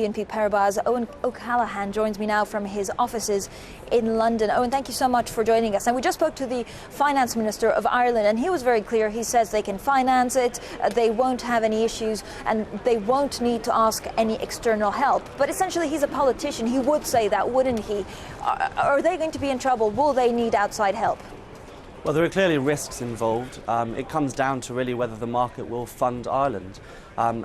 BNP Paribas. Eoin O'Callaghan joins me now from his offices in London. Eoin, thank you so much for joining us. And we just spoke to the Finance Minister of Ireland, and he was very clear. He says they can finance it, they won't have any issues, and they won't need to ask any external help. But essentially, he's a politician. He would say that, wouldn't he? Are they going to be in trouble? Will they need outside help? Well, there are clearly risks involved. It comes down to really whether the market will fund Ireland.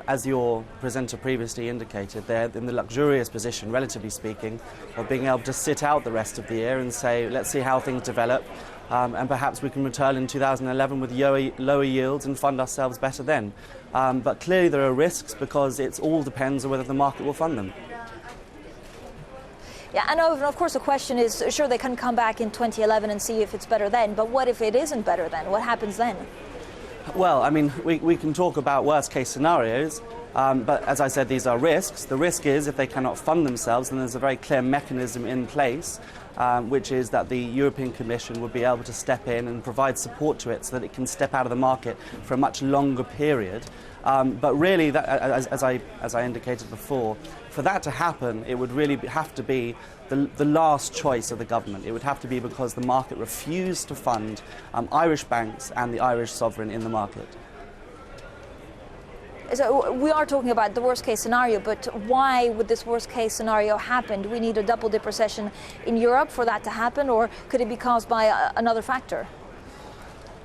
As your presenter previously indicated, they're in the luxurious position, relatively speaking, of being able to sit out the rest of the year and say, let's see how things develop, and perhaps we can return in 2011 with lower yields and fund ourselves better then. But clearly there are risks because it all depends on whether the market will fund them. Yeah, and of course the question is, sure, they can come back in 2011 and see if it's better then, but what if it isn't better then? What happens then? Well, I mean, we can talk about worst case scenarios, but as I said, these are risks. The risk is if they cannot fund themselves, then there's a very clear mechanism in place, which is that the European Commission would be able to step in and provide support to it so that it can step out of the market for a much longer period. But really, as I indicated before, for that to happen, it would really have to be the last choice of the government. It would have to be because the market refused to fund Irish banks and the Irish sovereign in the market. So we are talking about the worst case scenario, but why would this worst case scenario happen? Do we need a double dip recession in Europe for that to happen, or could it be caused by another factor?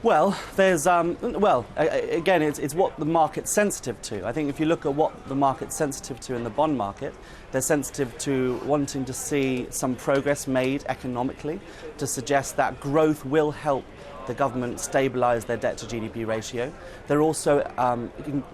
Well, there's again, it's what the market's sensitive to. I think if you look at what the market's sensitive to in the bond market, they're sensitive to wanting to see some progress made economically to suggest that growth will help the government stabilise their debt to GDP ratio. They're also,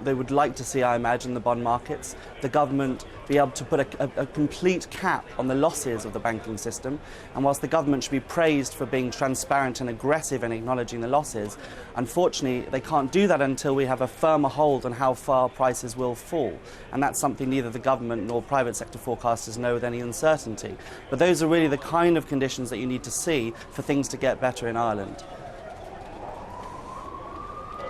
they would like to see, I imagine, the bond markets, the government be able to put a complete cap on the losses of the banking system. And whilst the government should be praised for being transparent and aggressive in acknowledging the losses, unfortunately they can't do that until we have a firmer hold on how far prices will fall. And that's something neither the government nor private sector forecasters know with any uncertainty. But those are really the kind of conditions that you need to see for things to get better in Ireland.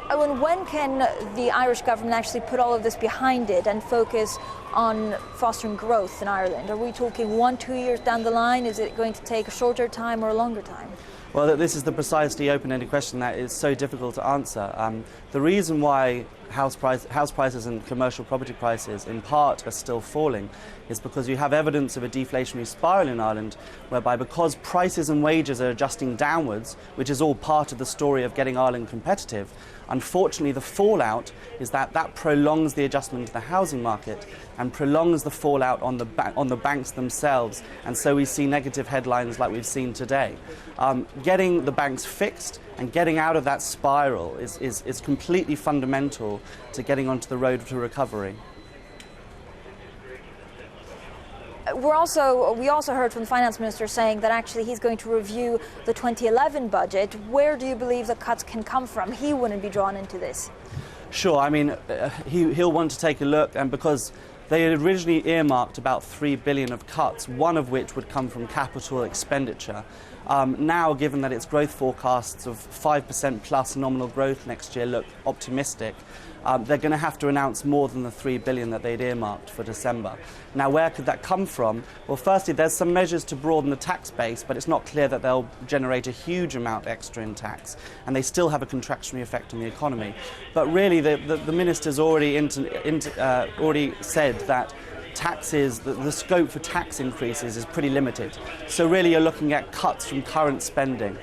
Owen, when can the Irish government actually put all of this behind it and focus on fostering growth in Ireland? Are we talking 1-2 years down the line? Is it going to take a shorter time or a longer time? Well, this is the precisely open-ended question that is so difficult to answer. The reason why house prices and commercial property prices in part are still falling is because you have evidence of a deflationary spiral in Ireland, whereby because prices and wages are adjusting downwards, which is all part of the story of getting Ireland competitive, unfortunately the fallout is that prolongs the adjustment to the housing market and prolongs the fallout on the banks themselves, and so we see negative headlines like we've seen today. Getting the banks fixed and getting out of that spiral is completely fundamental to getting onto the road to recovery. We also heard from the Finance Minister saying that actually he's going to review the 2011 budget. Where do you believe the cuts can come from? He wouldn't be drawn into this. Sure, I mean, he'll want to take a look, and because they had originally earmarked about $3 billion of cuts, one of which would come from capital expenditure. Now, given that its growth forecasts of 5% plus nominal growth next year look optimistic, they're going to have to announce more than the $3 billion that they'd earmarked for December. Now, where could that come from? Well, firstly, there's some measures to broaden the tax base, but it's not clear that they'll generate a huge amount extra in tax, and they still have a contractionary effect on the economy. But really, the minister's already said that taxes, the scope for tax increases is pretty limited. So really you're looking at cuts from current spending.